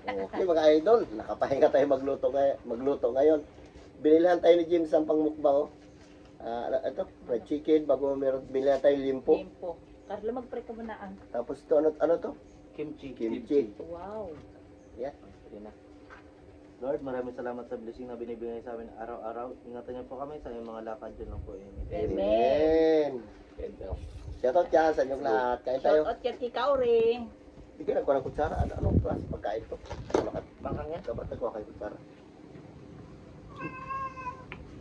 Okay mga idol, nakapahinga tayo magluto ngayon. Binilhan tayo ni James ang pangmukbang. Ito, fried chicken, bago meron binilhan tayo limpo. Limpo. Carlo, mag-pray ka muna ang. Tapos ito, ano to? Kimchi. Kimchi. Wow. Yeah. Yan na. Lord, maraming salamat sa blessing na binibigay sa amin araw-araw. Ingatan niyo po kami sa inyong mga lakad dyan lang po. Amen. Shoutout dyan sa inyong lahat. Kain tayo. Shoutout yan ikaw rin. Bigyan ako ng kutsara. Anong klase pagkain to? Bangkang yan? Dapat ako kayo kutsara.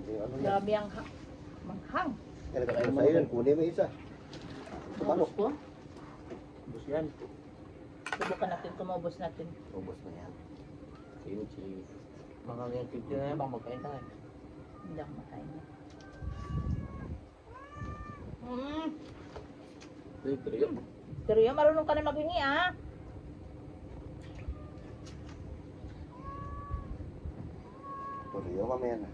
Hindi, ano yan? Grabe ang manghang. Kaya nagkakain sa iyo. Kunin mo isa. Tumubos ko. Bus yan. Subukan natin, tumubos natin. Ubus na yan. Kimchi. Bangkang yan. Kimchi na yan. Bang magkain tayo. Hindi ako makain na. Libre yun. Pero yun, marunong ka na maghingi ah. Tuloy mamaya na.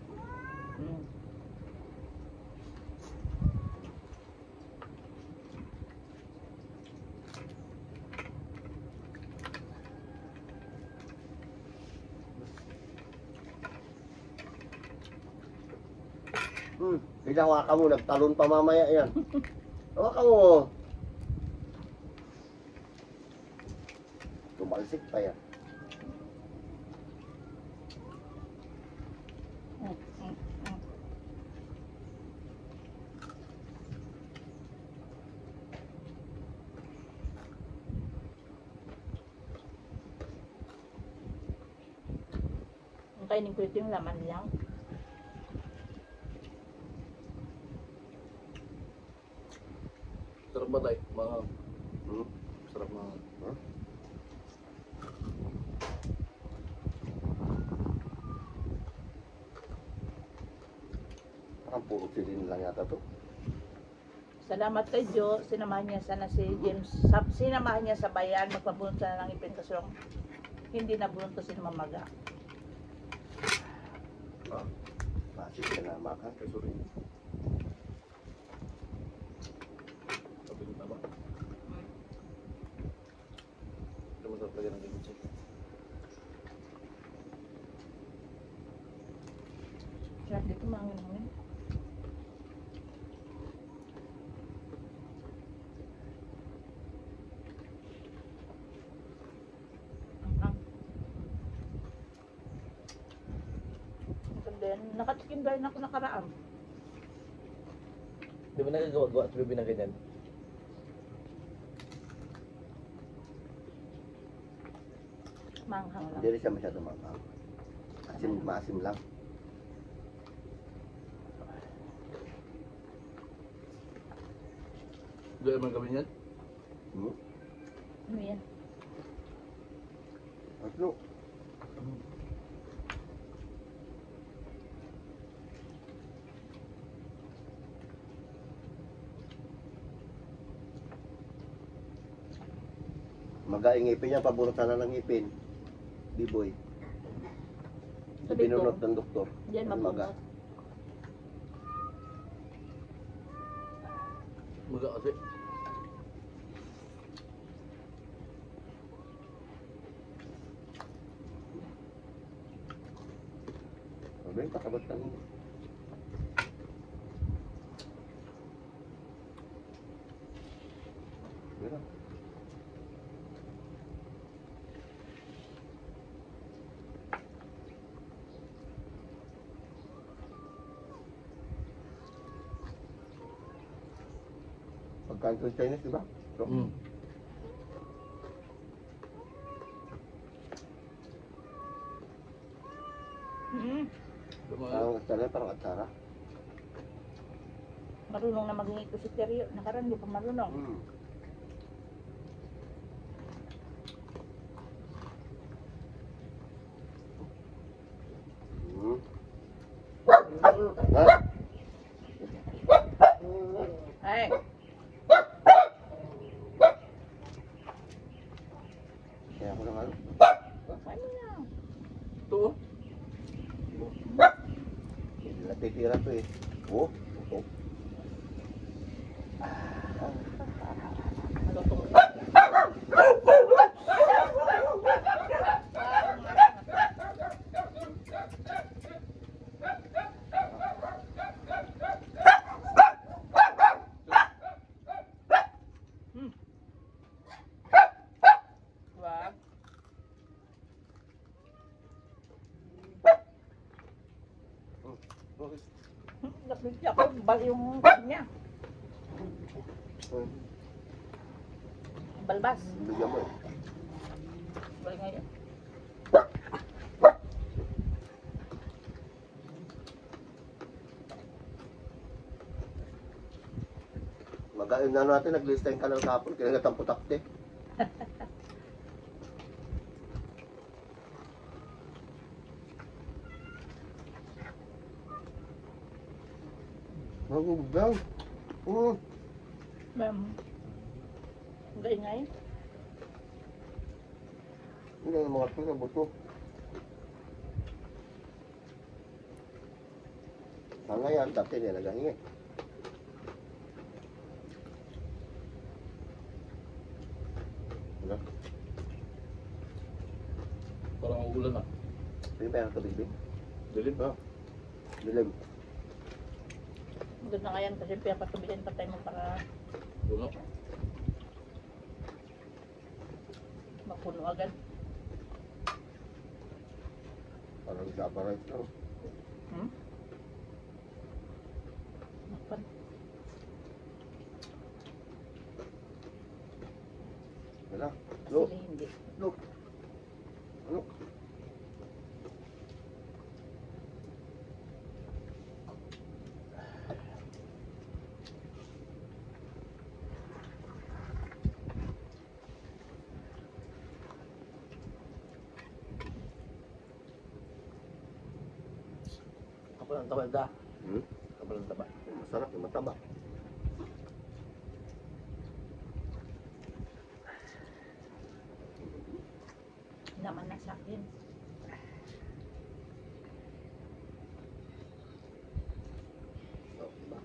Biglang hawakan mo, nagtalon pa mamaya yan. Hawakan mo. Tumalsik pa yan. Ang kainin ko ito yung laman lang. Sarap ba tayo? Mga... Sarap mga... Parang puro silin lang yata to. Salamat kay Jo, sinamahan niya sana si James. Sinamahan niya sa bayan, magpabunot sana ng ipin kasi hindi nabunot to si Mamaga. Masih ka na makan. Sorry. Sabi ba? Ito masarap lagi ng kimchi. Sarap dito mangin-hangin. Nakatikim dahil ako nakaraan. Di ba nagagawa-gawa sa bibi na ganyan? Manghang lang. Hindi rin siya masyado manghang. Maasim lang. Di ba gawin yan? Ano yan? Ano? Magaing ngipin niya, pabunutan na ng ngipin. B-boy. Sabi ko, Binunot ng doktor. Diyan Maga. mabunot. Maga kasi. Sabi, kakabot ka niya. Mira. Pagkain ko Chinese, di ba? So, parang atsara, parang atsara. Marunong na maghingi ko si Teryo. Nakaraan, di pa marunong. Ay! Kaya ako lang ano. Ano na? Ito oh. Hindi natitira to eh. Oh, oh. Malutong. Napilya ako, bal yung kanya. Balbas. Bigyan mo eh. Bal ngayon. Magayon na natin, naglista yung kanal kapon, kinagat ang putakte. Magugdaw. Ma'am. Gay ngay. Hindi yung mga pila, buto. Sana yan, dati nilagay eh. Ano? Parang maulan na. Hindi ba yung tubig? Dilim ba? Dilim. Maganda nga yan kasi pinapatubigan pa tayo mo para Puno. mapuno agad. Parang sabaray ito. Hmm? Mapan. Wala. Look. Sili hindi. Look. Ano? Kapal ang taba da. Hmm? Kapal ang taba. Masarap yung mataba. Naman na sa akin. Oh, diba?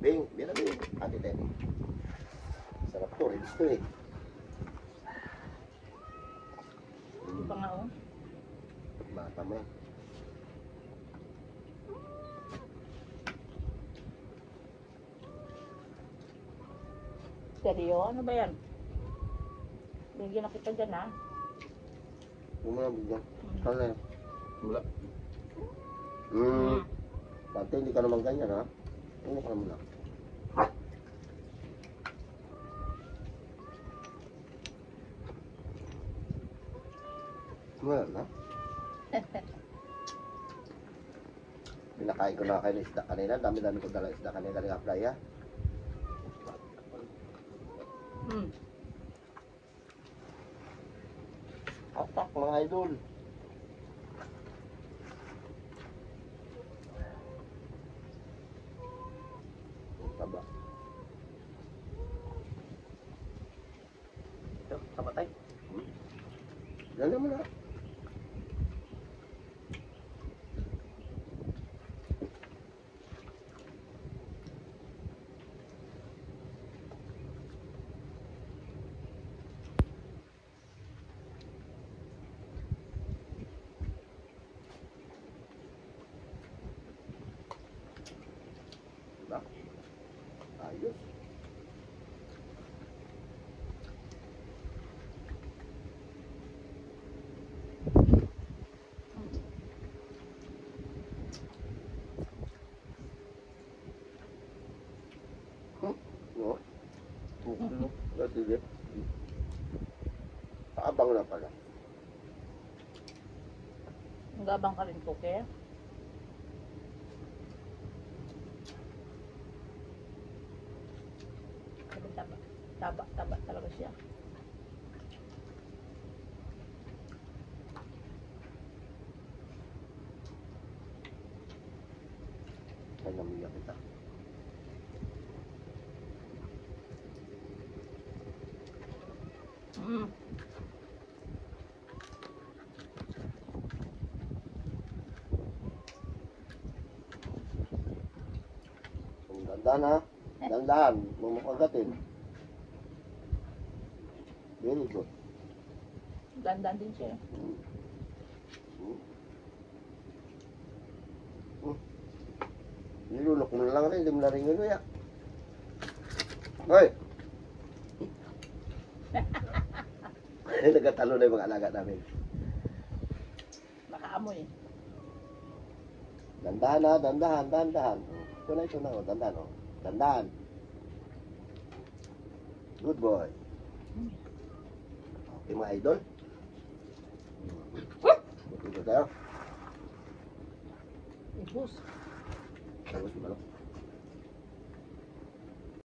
Bing, bira bing. Ate Ten. Sarap to, rin gusto eh. Di pa nga oh. Bata mo yan. Seryo? Ano ba yan? Bigyan na kita dyan ha. Yung mga bigyan. Saan na yan? Wala. Dati hindi ka naman ganyan ha. Ano ka naman lang. Wala na. Pinakain ko na kayo ng isda kanina. Dami-dami ko dala isda kanina ng playa. Hmm. Atak mga idol. Taba. Ito, taba tayo. Yan naman na. Diba? Ayos. No? Puno. Dati din. Paabang na pala. Gabang ka rin po kaya. Taba, taba, taba talaga siya. Ay, namiyak kita. Hmm. Dandan ha. Dandan. Mamukagatin. Very good. Dandan din siya. Nilunok mo na lang rin. Hindi mo na rin yun ya. Hoy! Nagkatalo na yung mga alaga namin. Nakaamoy. Dandahan ha. Dandahan. Dandahan. Ito na, oh. Dandan, oh. Dandan. Good boy. Okay, mga idol. Ito tayo. Ibus. Tapos,